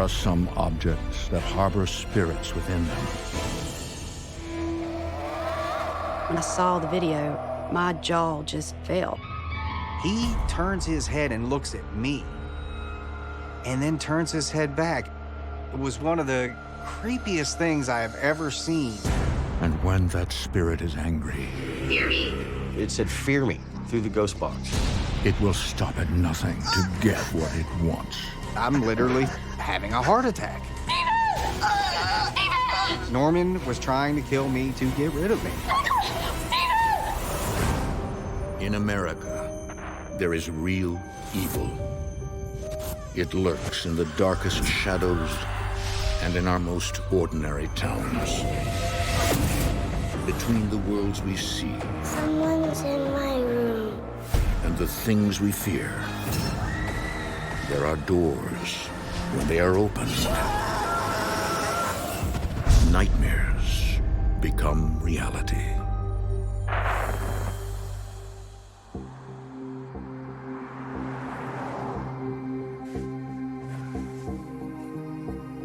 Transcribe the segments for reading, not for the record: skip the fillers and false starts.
are some objects that harbor spirits within them. When I saw the video, my jaw just fell. He turns his head and looks at me, and then turns his head back. It was one of the creepiest things I have ever seen. And when that spirit is angry, Fear me. It said, "Fear me," through the ghost box. it will stop at nothing to get what it wants. I'm literally having a heart attack. Norman was trying to kill me to get rid of me. In America, there is real evil. It lurks in the darkest shadows and in our most ordinary towns. Between the worlds we see Someone's in my room. and the things we fear, there are doors. When they are opened, nightmares become reality.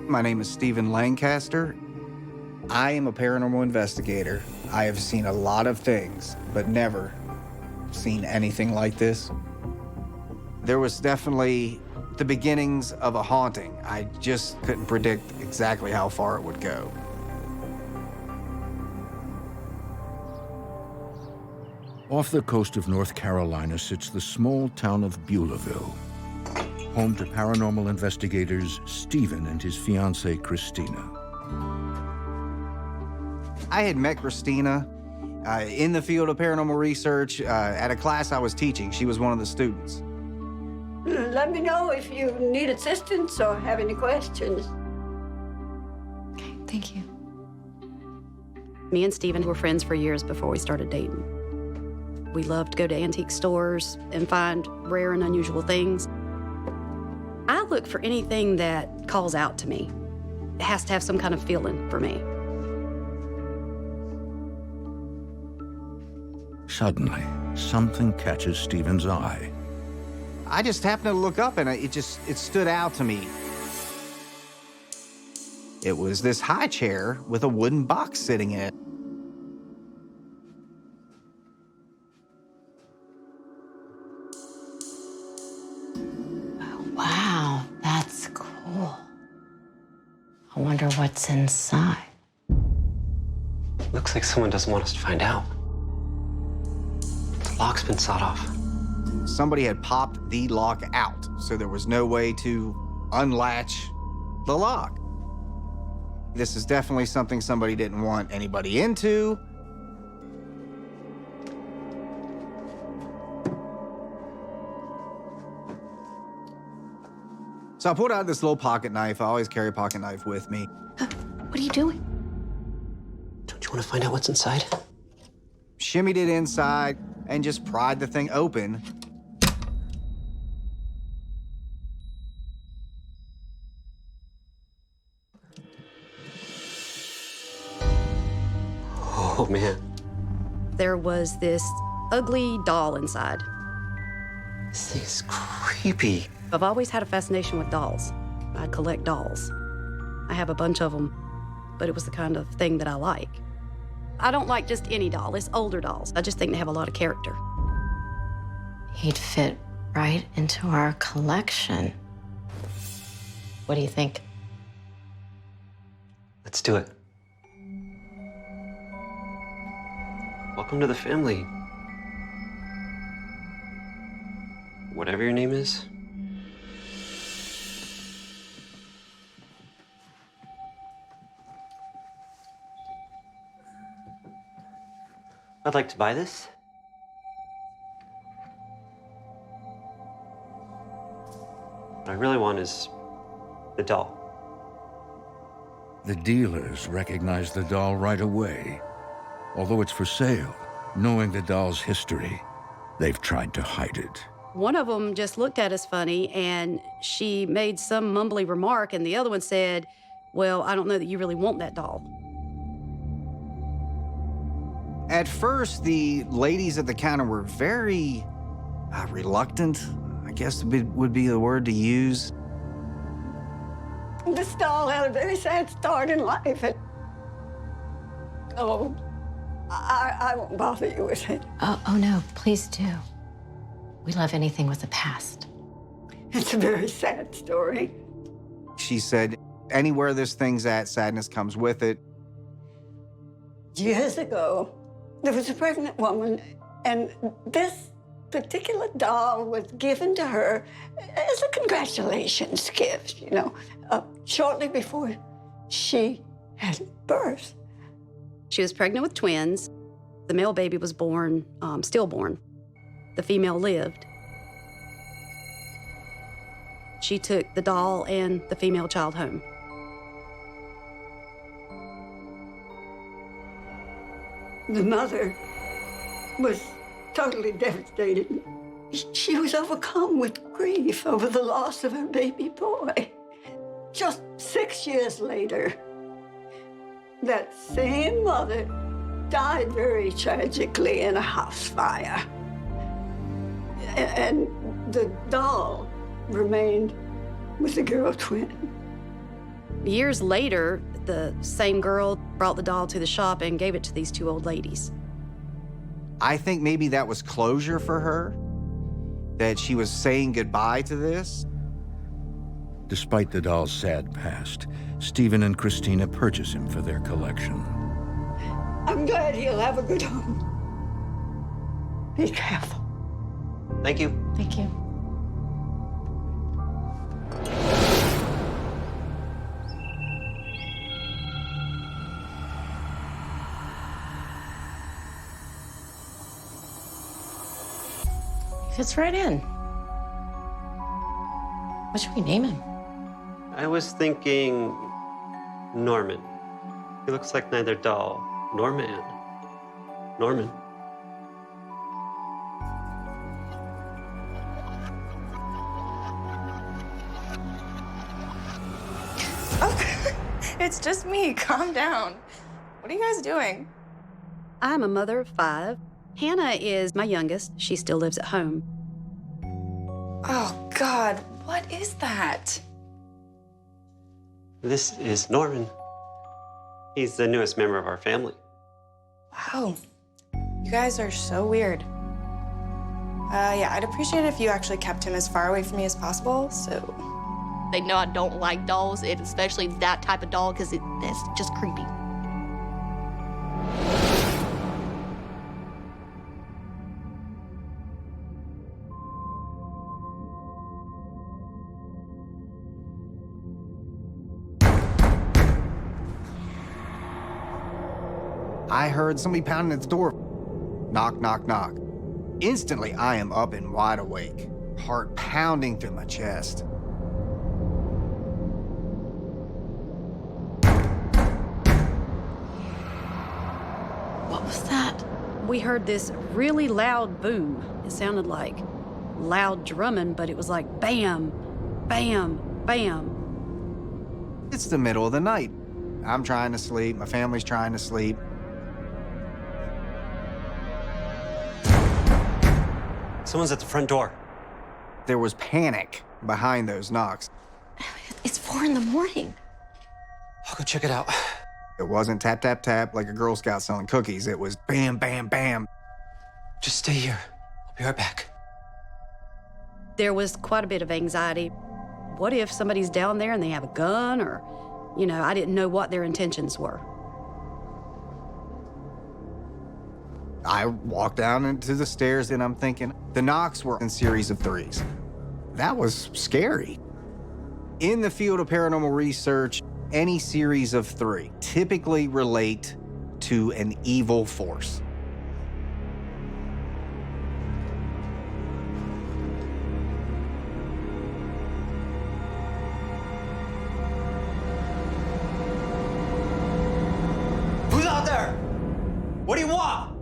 My name is Stephen Lancaster. I am a paranormal investigator. I have seen a lot of things, but never seen anything like this. There was definitely the beginnings of a haunting. I just couldn't predict exactly how far it would go. Off the coast of North Carolina sits the small town of Beulahville, home to paranormal investigators Stephen and his fiancée, Christina. I had met Christina in the field of paranormal research at a class I was teaching. She was one of the students. Let me know if you need assistance or have any questions. Okay, thank you. Me and Stephen were friends for years before we started dating. We loved to go to antique stores and find rare and unusual things. I look for anything that calls out to me. It has to have some kind of feeling for me. Suddenly, something catches Stephen's eye. I just happened to look up and it stood out to me. It was this high chair with a wooden box sitting in it. Wow, that's cool. I wonder what's inside. Looks like someone doesn't want us to find out. The lock's been sawed off. Somebody had popped the lock out, so there was no way to unlatch the lock. This is definitely something somebody didn't want anybody into. So I pulled out this little pocket knife. I always carry a pocket knife with me. What are you doing? Don't you want to find out what's inside? Shimmied it inside and just pried the thing open. Oh, man. There was this ugly doll inside. This thing's creepy. I've always had a fascination with dolls. I collect dolls. I have a bunch of them, but it was the kind of thing that I like. I don't like just any doll, it's older dolls. I just think they have a lot of character. He'd fit right into our collection. What do you think? Let's do it. Welcome to the family. Whatever your name is. I'd like to buy this. What I really want is the doll. The dealers recognize the doll right away. Although it's for sale, knowing the doll's history, they've tried to hide it. One of them just looked at us funny, and she made some mumbly remark, and the other one said, "Well, I don't know that you really want that doll." At first, the ladies at the counter were very reluctant, I guess would be the word to use. This doll had a very sad start in life. Oh, I won't bother you with it. Oh no, please do. We love anything with a past. It's a very sad story. She said, anywhere this thing's at, sadness comes with it. Years ago, there was a pregnant woman, and this particular doll was given to her as a congratulations gift, you know, shortly before she had birth. She was pregnant with twins. The male baby was born, stillborn. The female lived. She took the doll and the female child home. The mother was totally devastated. She was overcome with grief over the loss of her baby boy. Just 6 years later, that same mother died very tragically in a house fire. And the doll remained with the girl twin. Years later, the same girl brought the doll to the shop and gave it to these two old ladies. I think maybe that was closure for her, that she was saying goodbye to this. Despite the doll's sad past, Stephen and Christina purchase him for their collection. I'm glad he'll have a good home. Be careful. Thank you. Thank you. Fits right in. What should we name him? I was thinking Norman. He looks like neither doll nor man. Norman. Oh, it's just me. Calm down. What are you guys doing? I'm a mother of 5. Hannah is my youngest. She still lives at home. Oh, God. What is that? This is Norman. He's the newest member of our family. Wow. You guys are so weird. Yeah, I'd appreciate it if you actually kept him as far away from me as possible, so... They know I don't like dolls, and especially that type of doll, because that's just creepy. I heard somebody pounding at the door. Knock, knock, knock. Instantly, I am up and wide awake, heart pounding through my chest. What was that? We heard this really loud boom. It sounded like loud drumming, but it was like bam, bam, bam. It's the middle of the night. I'm trying to sleep. My family's trying to sleep. Someone's at the front door. There was panic behind those knocks. It's 4 in the morning. I'll go check it out. It wasn't tap, tap, tap like a Girl Scout selling cookies. It was bam, bam, bam. Just stay here. I'll be right back. There was quite a bit of anxiety. What if somebody's down there and they have a gun, or, you know, I didn't know what their intentions were. I walked down into the stairs and I'm thinking, the knocks were in series of 3s. That was scary. In the field of paranormal research, any series of 3 typically relate to an evil force. Who's out there? What do you want?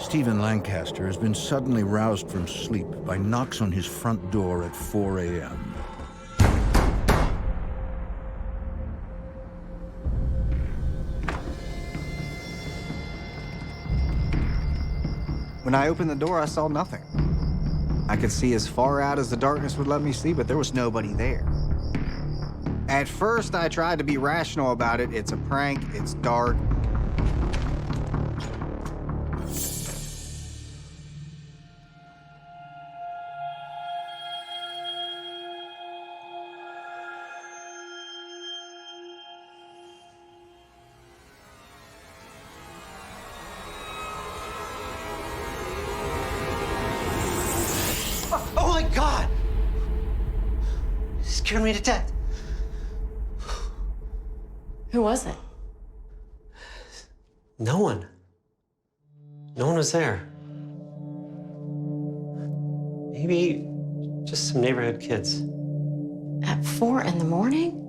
Stephen Lancaster has been suddenly roused from sleep by knocks on his front door at 4 a.m. When I opened the door, I saw nothing. I could see as far out as the darkness would let me see, but there was nobody there. At first, I tried to be rational about it. It's a prank, it's dark. Oh my God! You scared me to death. Who was it? No one. No one was there. Maybe just some neighborhood kids. At 4 in the morning?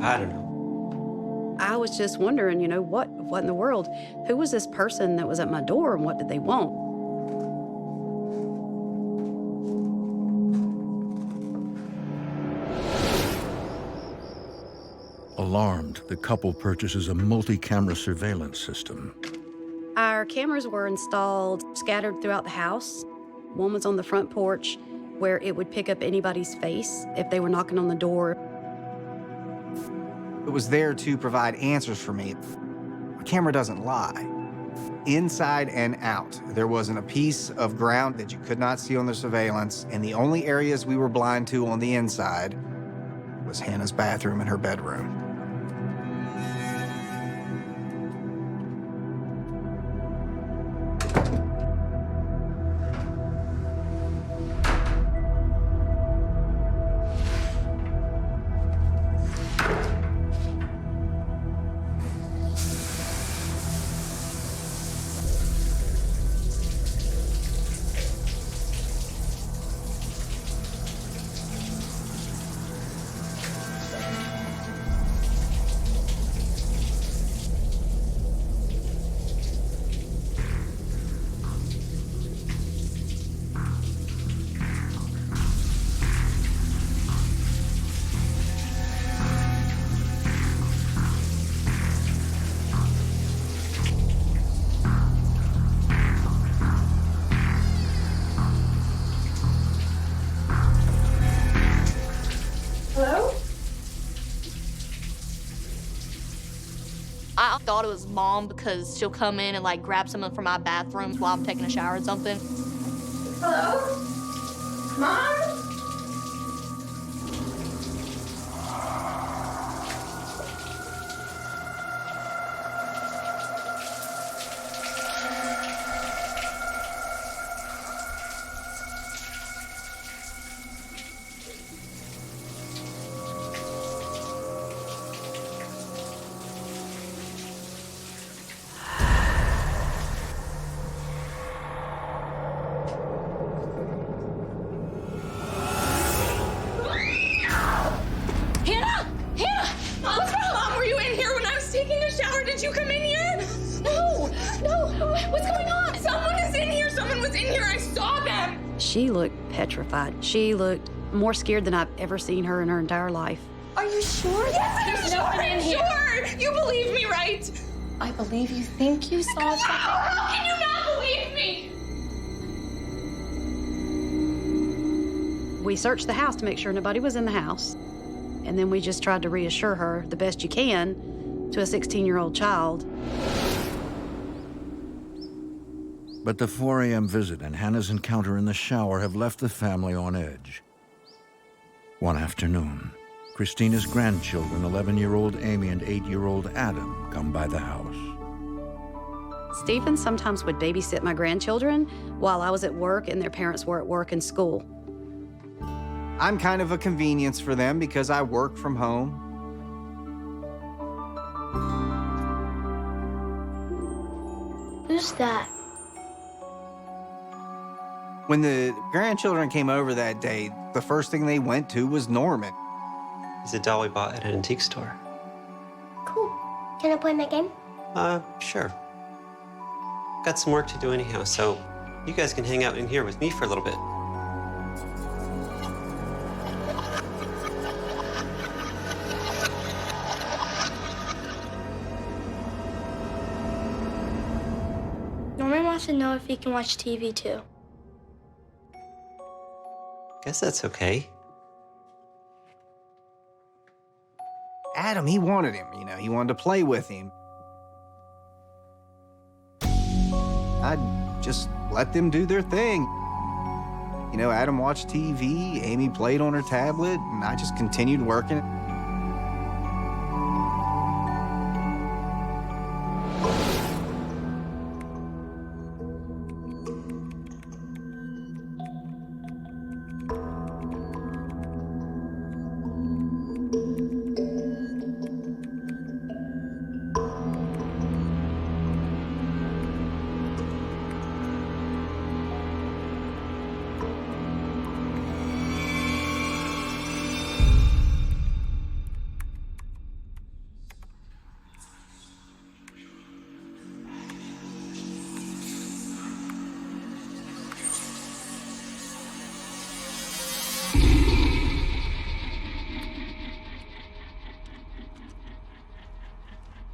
I don't know. I was just wondering, what in the world? Who was this person that was at my door and what did they want? Alarmed, the couple purchases a multi-camera surveillance system. Our cameras were installed scattered throughout the house. One was on the front porch where it would pick up anybody's face if they were knocking on the door. It was there to provide answers for me. A camera doesn't lie. Inside and out, there wasn't a piece of ground that you could not see on the surveillance, and the only areas we were blind to on the inside was Hannah's bathroom and her bedroom. I thought it was Mom because she'll come in and like grab something from my bathroom while I'm taking a shower or something. Hello? Mom? Did you come in here? No, what's going on? Someone is in here, someone was in here, I saw them. She looked petrified. She looked more scared than I've ever seen her in her entire life. Are you sure? Yes, I'm sure. You believe me, right? I believe you think you saw something. How can you not believe me? We searched the house to make sure nobody was in the house. And then we just tried to reassure her the best you can to a 16-year-old child. But the 4 a.m. visit and Hannah's encounter in the shower have left the family on edge. One afternoon, Christina's grandchildren, 11-year-old Amy and 8-year-old Adam, come by the house. Stephen sometimes would babysit my grandchildren while I was at work and their parents were at work and school. I'm kind of a convenience for them because I work from home. Who's that? When the grandchildren came over that day, the first thing they went to was Norman. He's a doll we bought at an antique store. Cool. Can I play my game? Sure. Got some work to do anyhow, so you guys can hang out in here with me for a little bit. Norman wants to know if he can watch TV too. Guess that's okay. Adam, he wanted him, you know, he wanted to play with him. I just let them do their thing. You know, Adam watched TV, Amy played on her tablet, and I just continued working.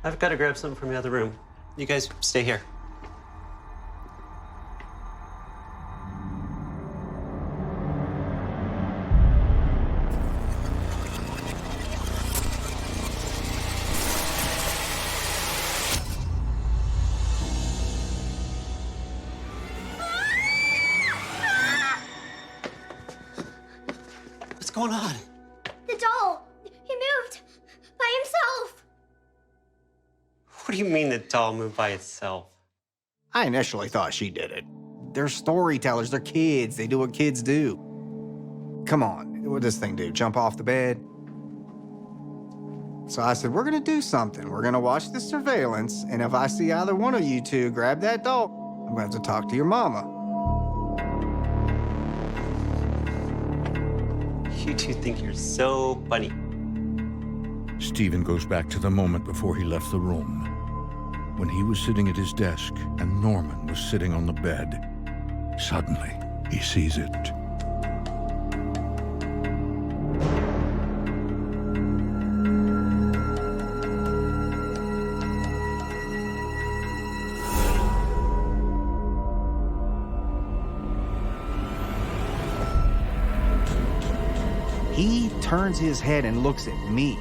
I've got to grab something from the other room. You guys stay here. What's going on? The doll! He moved by himself! What do you mean the doll moved by itself? I initially thought she did it. They're storytellers, they're kids, they do what kids do. Come on, what does this thing do, jump off the bed? So I said, we're gonna do something. We're gonna watch the surveillance, and if I see either one of you two grab that doll, I'm gonna have to talk to your mama. You two think you're so funny. Stephen goes back to the moment before he left the room, when he was sitting at his desk and Norman was sitting on the bed. Suddenly, he sees it. He turns his head and looks at me.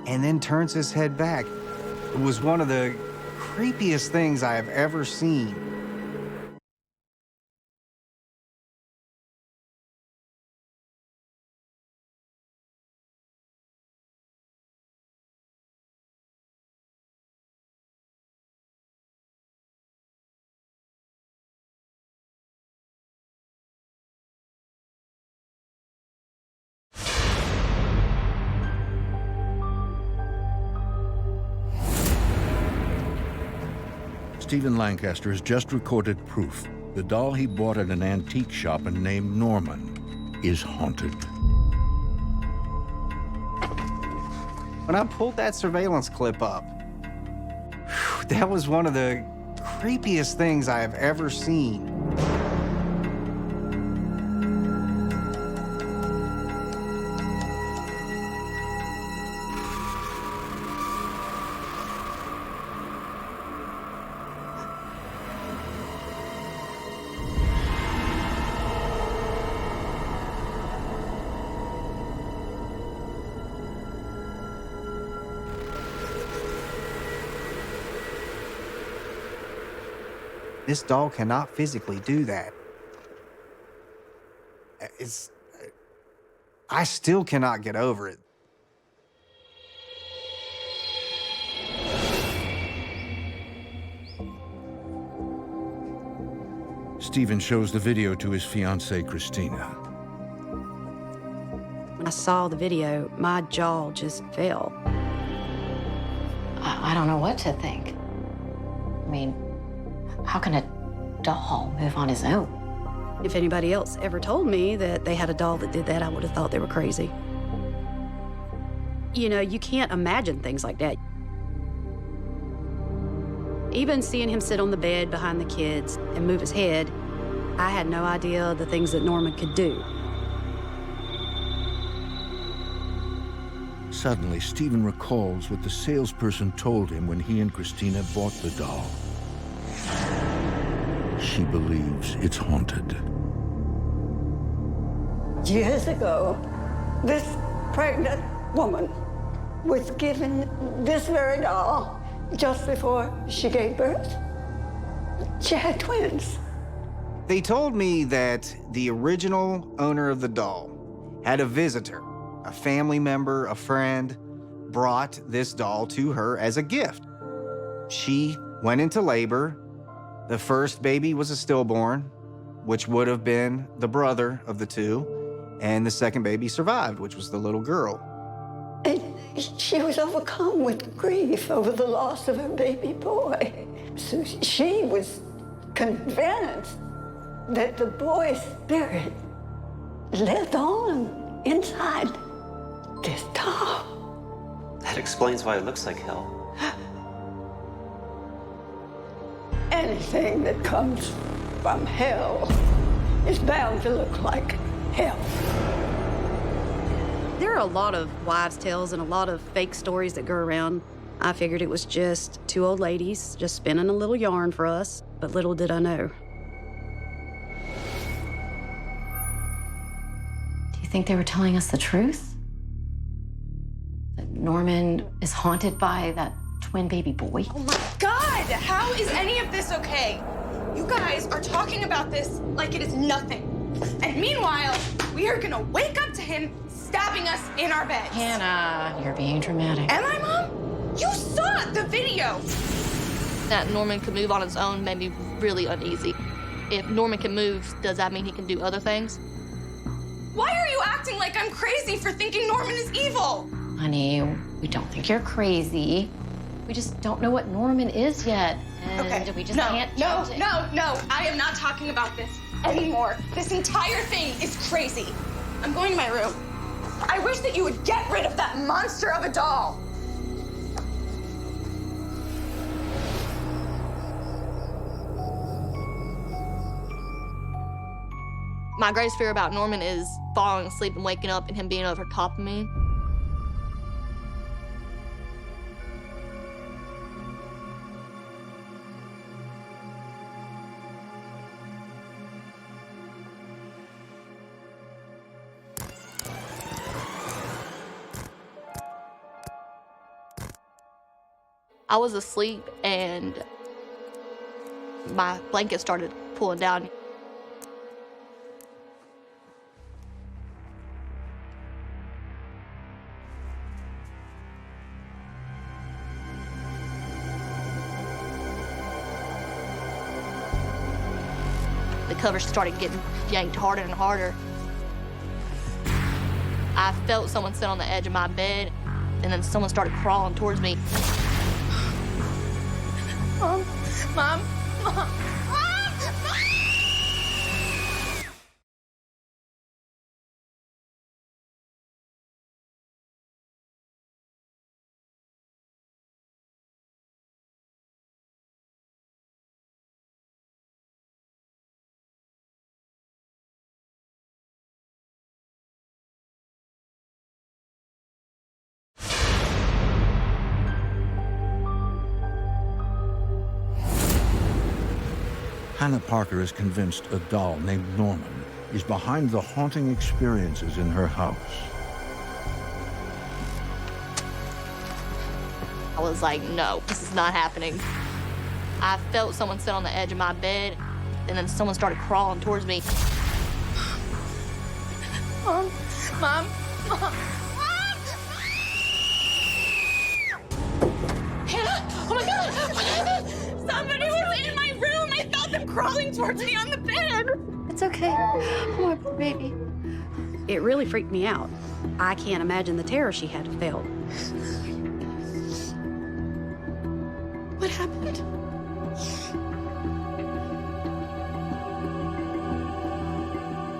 And then turns his head back. It was one of the creepiest things I have ever seen. Stephen Lancaster has just recorded proof the doll he bought at an antique shop and named Norman is haunted. When I pulled that surveillance clip up, that was one of the creepiest things I have ever seen. This doll cannot physically do that. I still cannot get over it. Stephen shows the video to his fiancée, Christina. When I saw the video, my jaw just fell. I don't know what to think. I mean, how can a doll move on his own? If anybody else ever told me that they had a doll that did that, I would have thought they were crazy. You know, you can't imagine things like that. Even seeing him sit on the bed behind the kids and move his head, I had no idea the things that Norman could do. Suddenly, Stephen recalls what the salesperson told him when he and Christina bought the doll. She believes it's haunted. Years ago, this pregnant woman was given this very doll just before she gave birth. She had twins. They told me that the original owner of the doll had a visitor, a family member, a friend, brought this doll to her as a gift. She went into labor. The first baby was a stillborn, which would have been the brother of the two, and the second baby survived, which was the little girl. And she was overcome with grief over the loss of her baby boy. So she was convinced that the boy's spirit lived on inside this doll. That explains why it looks like hell. Anything that comes from hell is bound to look like hell. There are a lot of wives' tales and a lot of fake stories that go around. I figured it was just two old ladies just spinning a little yarn for us, but little did I know. Do you think they were telling us the truth? That Norman is haunted by that twin baby boy? Oh my God! How is any of this okay? You guys are talking about this like it is nothing. And meanwhile, we are gonna wake up to him stabbing us in our beds. Hannah, you're being dramatic. Am I, Mom? You saw the video. That Norman could move on his own made me really uneasy. If Norman can move, does that mean he can do other things? Why are you acting like I'm crazy for thinking Norman is evil? Honey, we don't think you're crazy. We just don't know what Norman is yet. And we just can't judge it. No. I am not talking about this anymore. This entire thing is crazy. I'm going to my room. I wish that you would get rid of that monster of a doll. My greatest fear about Norman is falling asleep and waking up and him being over top of me. I was asleep and my blanket started pulling down. The covers started getting yanked harder and harder. I felt someone sit on the edge of my bed, and then someone started crawling towards me. Mom. Hannah Parker is convinced a doll named Norman is behind the haunting experiences in her house. I was like, no, this is not happening. I felt someone sit on the edge of my bed, and then someone started crawling towards me. Mom. Hannah, oh my God, what happened? Somebody was in my room. I felt them crawling towards me on the bed. It's okay. Poor baby. It really freaked me out. I can't imagine the terror she had to feel. What happened?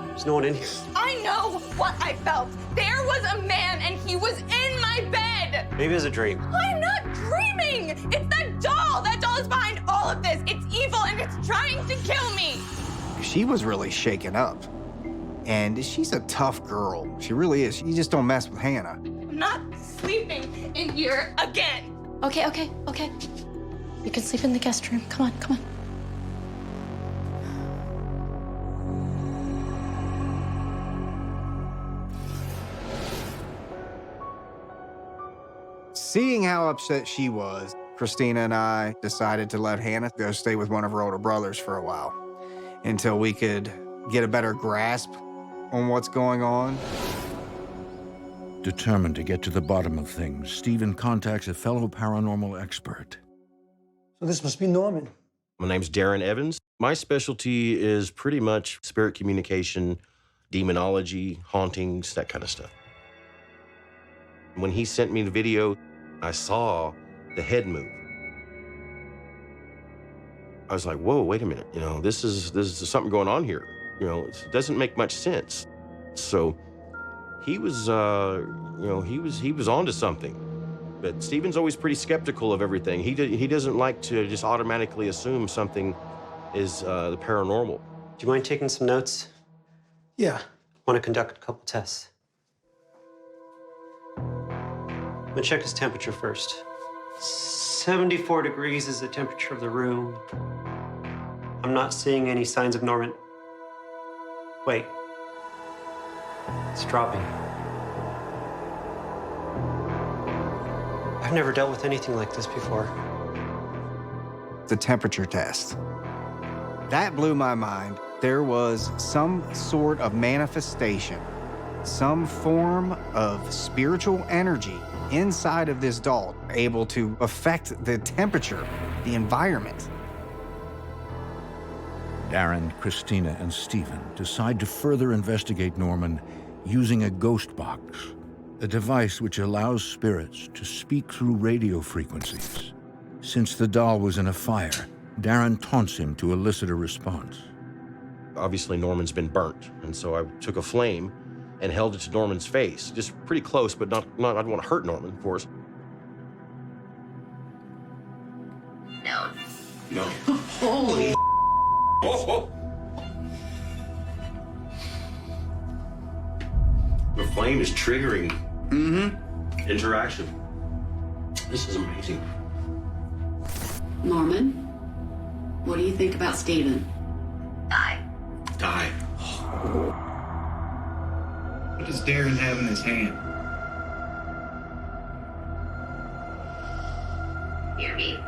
There's no one in here. I know what I felt. There was a man and he was in my bed. Maybe it was a dream. I'm not dreaming. It's that doll. That doll is behind all of this. It's evil and it's trying to kill me. She was really shaken up. And she's a tough girl. She really is. You just don't mess with Hannah. I'm not sleeping in here again. Okay. You can sleep in the guest room. Come on. Seeing how upset she was, Christina and I decided to let Hannah go stay with one of her older brothers for a while until we could get a better grasp on what's going on. Determined to get to the bottom of things, Stephen contacts a fellow paranormal expert. So this must be Norman. My name's Darren Evans. My specialty is pretty much spirit communication, demonology, hauntings, that kind of stuff. When he sent me the video, I saw the head move. I was like, whoa, wait a minute. You know, this is something going on here. You know, it doesn't make much sense. So he was, he was onto something. But Stephen's always pretty skeptical of everything. He doesn't like to just automatically assume something is the paranormal. Do you mind taking some notes? Yeah. I want to conduct a couple tests. I'm gonna check his temperature first. 74 degrees is the temperature of the room. I'm not seeing any signs of Norman. Wait. It's dropping. I've never dealt with anything like this before. The temperature test. That blew my mind. There was some sort of manifestation, some form of spiritual energy inside of this doll, able to affect the temperature, the environment. Darren, Christina, and Stephen decide to further investigate Norman using a ghost box, a device which allows spirits to speak through radio frequencies. Since the doll was in a fire, Darren taunts him to elicit a response. Obviously, Norman's been burnt, and so I took a flame and held it to Norman's face, just pretty close, but not I don't want to hurt Norman, of course. No. Holy The flame is triggering interaction. This is amazing. Norman, what do you think about Stephen? Die. What does Darren have in his hand? Hear me.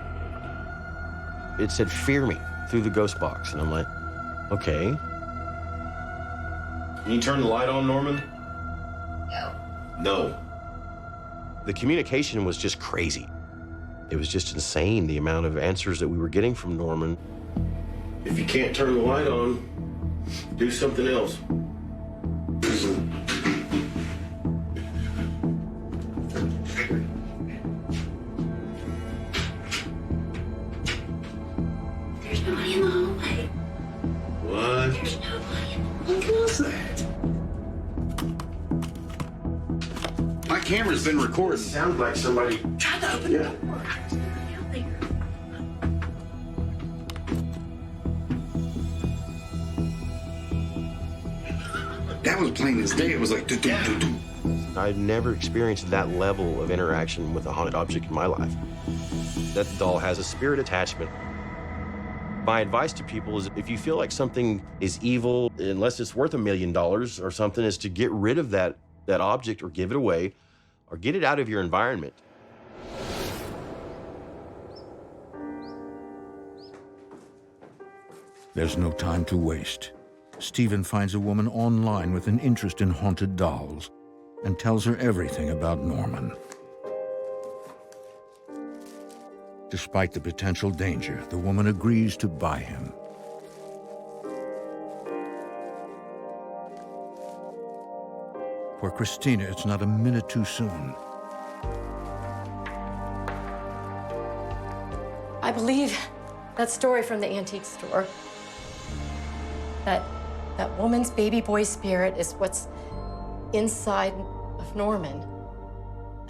It said, fear me, through the ghost box. And I'm like, okay. Can you turn the light on, Norman? No. The communication was just crazy. It was just insane, the amount of answers that we were getting from Norman. If you can't turn the light on, do something else. There's nobody in the hallway. What? There's nobody. What was that? My camera's been recording. Sounds like somebody. Try to open the door. That was plain as day. It was like, do. I've never experienced that level of interaction with a haunted object in my life. That doll has a spirit attachment. My advice to people is if you feel like something is evil, unless it's worth $1 million or something, is to get rid of that object or give it away or get it out of your environment. There's no time to waste. Stephen finds a woman online with an interest in haunted dolls and tells her everything about Norman. Despite the potential danger, the woman agrees to buy him. For Christina, it's not a minute too soon. I believe that story from the antique store. That woman's baby boy spirit is what's inside of Norman.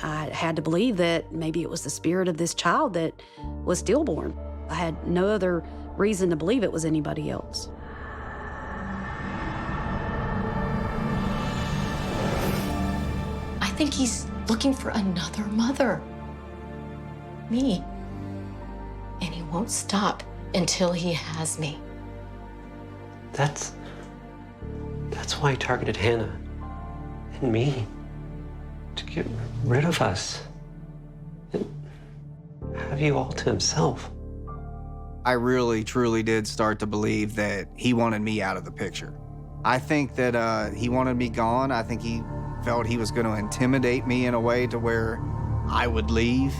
I had to believe that maybe it was the spirit of this child that was stillborn. I had no other reason to believe it was anybody else. I think he's looking for another mother. Me. And he won't stop until he has me. That's why he targeted Hannah and me, to get rid of us and have you all to himself. I really, truly did start to believe that he wanted me out of the picture. I think that he wanted me gone. I think he felt he was going to intimidate me in a way to where I would leave,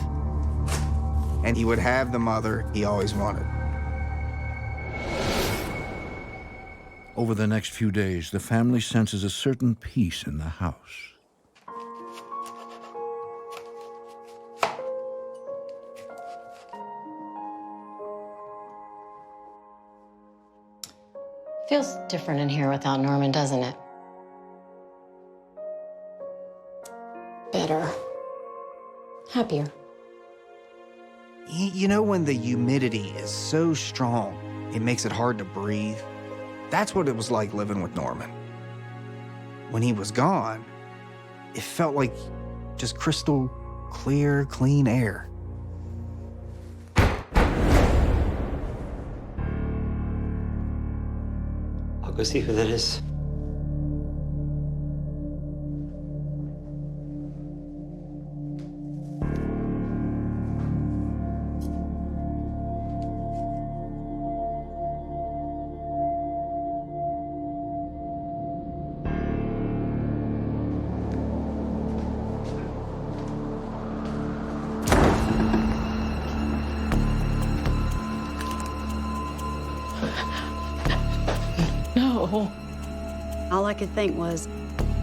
and he would have the mother he always wanted. Over the next few days, the family senses a certain peace in the house. Feels different in here without Norman, doesn't it? Better. Happier. You know when the humidity is so strong, it makes it hard to breathe? That's what it was like living with Norman. When he was gone, it felt like just crystal clear, clean air. I'll go see who that is. No. All I could think was,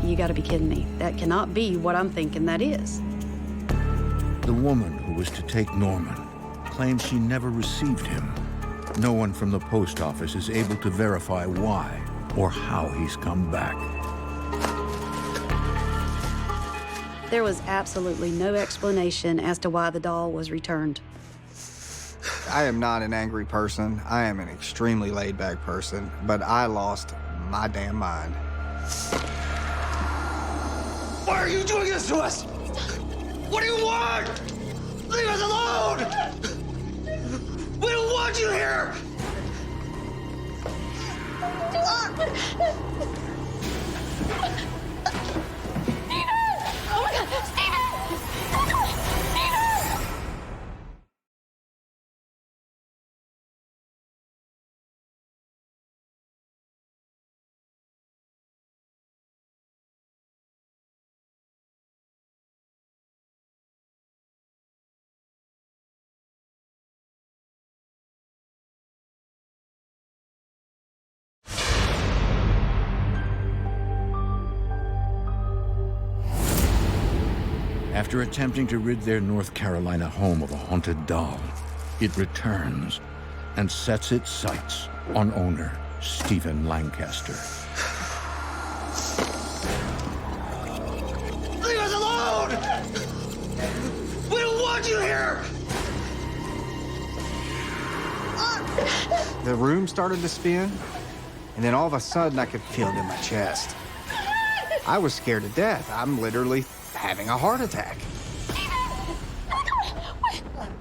you gotta be kidding me. That cannot be what I'm thinking that is. The woman who was to take Norman claims she never received him. No one from the post office is able to verify why or how he's come back. There was absolutely no explanation as to why the doll was returned. I am not an angry person. I am an extremely laid-back person, but I lost my damn mind. Why are you doing this to us? What do you want? Leave us alone! We don't want you here! Oh my God, Steven! Steven! After attempting to rid their North Carolina home of a haunted doll, it returns and sets its sights on owner Stephen Lancaster. Leave us alone! We don't want you here! The room started to spin, and then all of a sudden I could feel it in my chest. I was scared to death. I'm literally having a heart attack.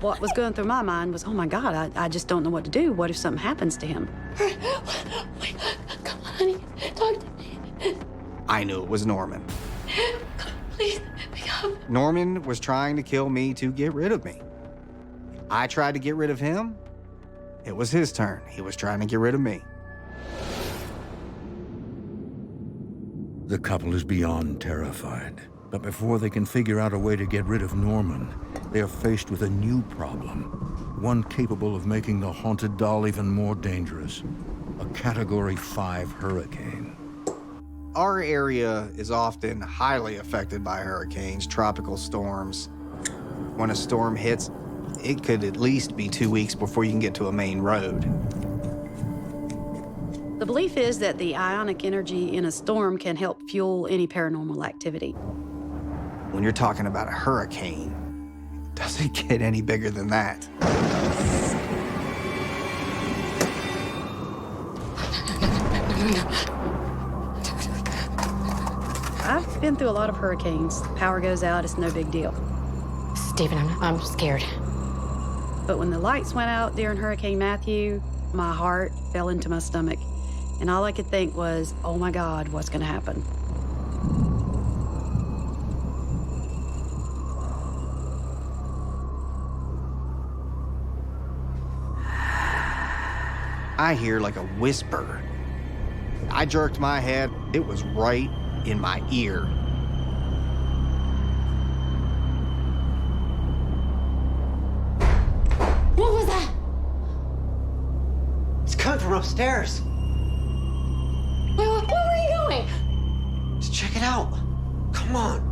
What was going through my mind was, oh my God, I just don't know what to do. What if something happens to him? Wait, come on, honey. Talk to me. I knew it was Norman. Please, pick up. Norman was trying to kill me to get rid of me. I tried to get rid of him. It was his turn. He was trying to get rid of me. The couple is beyond terrified. But before they can figure out a way to get rid of Norman, they are faced with a new problem, one capable of making the haunted doll even more dangerous, a Category 5 hurricane. Our area is often highly affected by hurricanes, tropical storms. When a storm hits, it could at least be 2 weeks before you can get to a main road. The belief is that the ionic energy in a storm can help fuel any paranormal activity. When you're talking about a hurricane, it doesn't get any bigger than that. I've been through a lot of hurricanes. Power goes out, it's no big deal. Stephen, I'm scared. But when the lights went out during Hurricane Matthew, my heart fell into my stomach. And all I could think was, oh my God, what's gonna happen? I hear like a whisper. I jerked my head. It was right in my ear. What was that? It's coming from upstairs. Where were you going? Just check it out. Come on.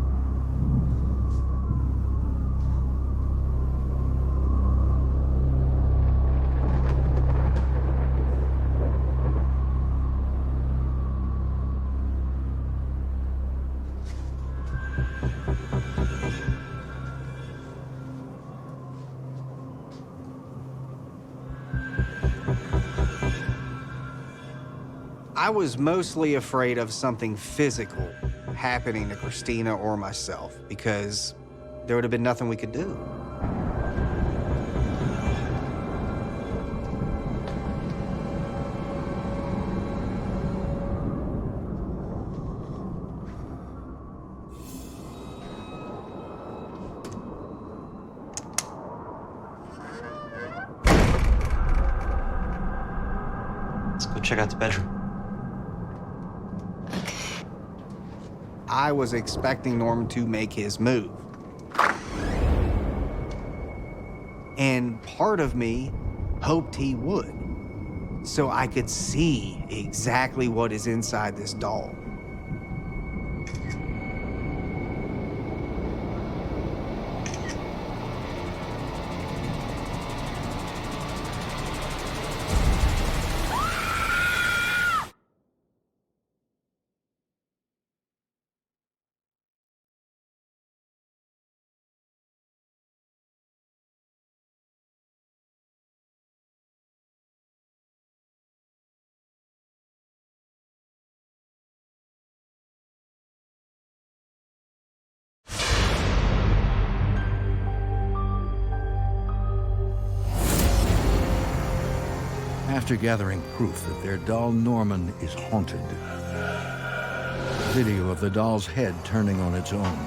I was mostly afraid of something physical happening to Christina or myself because there would have been nothing we could do. Let's go check out the bedroom. I was expecting Norman to make his move. And part of me hoped he would, so I could see exactly what is inside this doll. After gathering proof that their doll Norman is haunted, video of the doll's head turning on its own,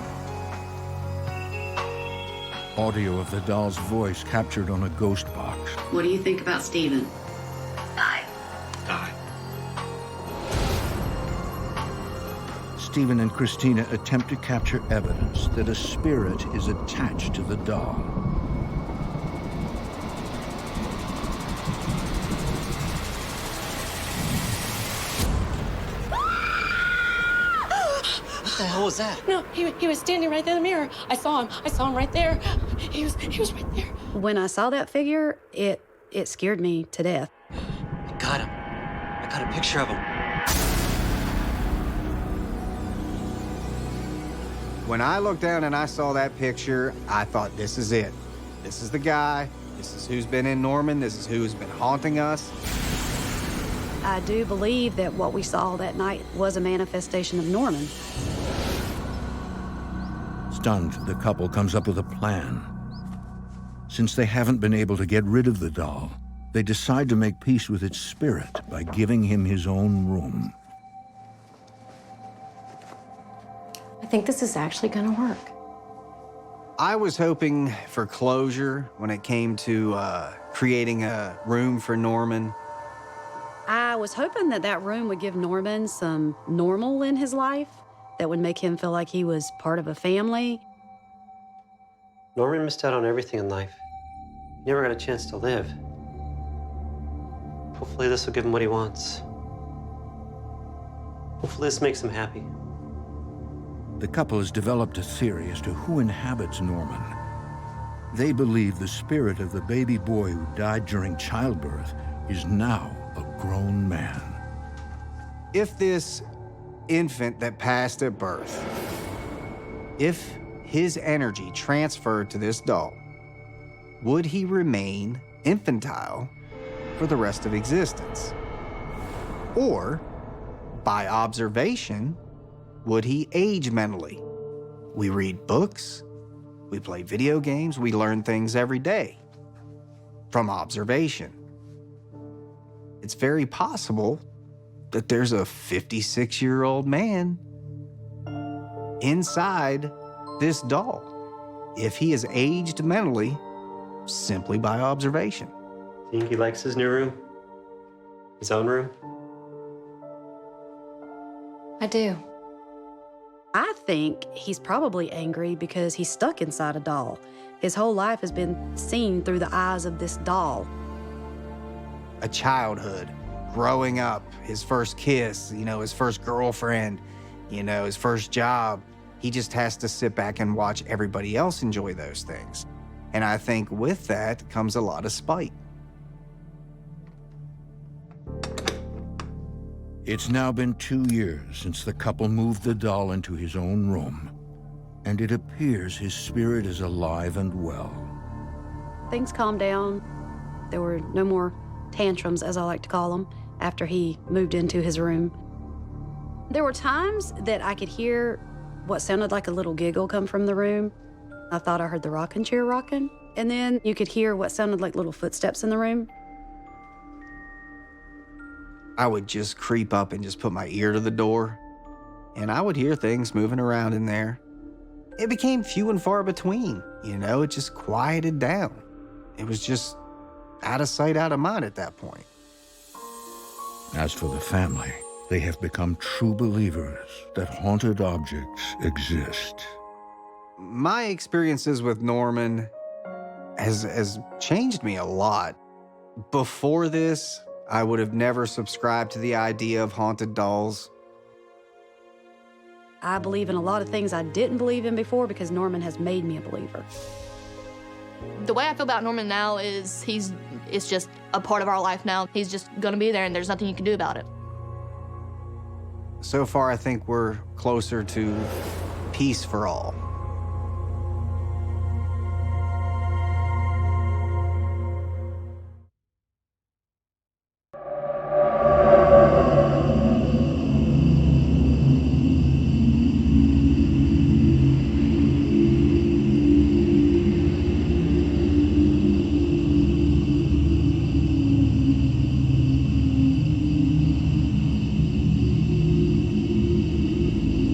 audio of the doll's voice captured on a ghost box. What do you think about Stephen? Die. Stephen and Christina attempt to capture evidence that a spirit is attached to the doll. What the hell was that? No, he was standing right there in the mirror. I saw him right there. He was right there. When I saw that figure, it scared me to death. I got him. I got a picture of him. When I looked down and I saw that picture, I thought, this is it. This is the guy. This is who's been in Norman. This is who's been haunting us. I do believe that what we saw that night was a manifestation of Norman. Stunned, the couple comes up with a plan. Since they haven't been able to get rid of the doll, they decide to make peace with its spirit by giving him his own room. I think this is actually gonna work. I was hoping for closure when it came to creating a room for Norman. I was hoping that that room would give Norman some normal in his life that would make him feel like he was part of a family. Norman missed out on everything in life. He never got a chance to live. Hopefully this will give him what he wants. Hopefully this makes him happy. The couple has developed a theory as to who inhabits Norman. They believe the spirit of the baby boy who died during childbirth is now a grown man. If this infant that passed at birth, if his energy transferred to this doll, would he remain infantile for the rest of existence? Or by observation, would he age mentally? We read books, we play video games, we learn things every day from observation. It's very possible that there's a 56-year-old man inside this doll, if he is aged mentally simply by observation. Think he likes his new room? His own room? I do. I think he's probably angry because he's stuck inside a doll. His whole life has been seen through the eyes of this doll. A childhood, growing up, his first kiss, his first girlfriend, his first job. He just has to sit back and watch everybody else enjoy those things. And I think with that comes a lot of spite. It's now been 2 years since the couple moved the doll into his own room, and it appears his spirit is alive and well. Things calmed down. There were no more tantrums, as I like to call them, after he moved into his room. There were times that I could hear what sounded like a little giggle come from the room. I thought I heard the rocking chair rocking. And then you could hear what sounded like little footsteps in the room. I would just creep up and just put my ear to the door, and I would hear things moving around in there. It became few and far between, it just quieted down. It was just out of sight, out of mind at that point. As for the family, they have become true believers that haunted objects exist. My experiences with Norman has changed me a lot. Before this, I would have never subscribed to the idea of haunted dolls. I believe in a lot of things I didn't believe in before because Norman has made me a believer. The way I feel about Norman now is it's just a part of our life now. He's just gonna be there and there's nothing you can do about it. So far, I think we're closer to peace for all.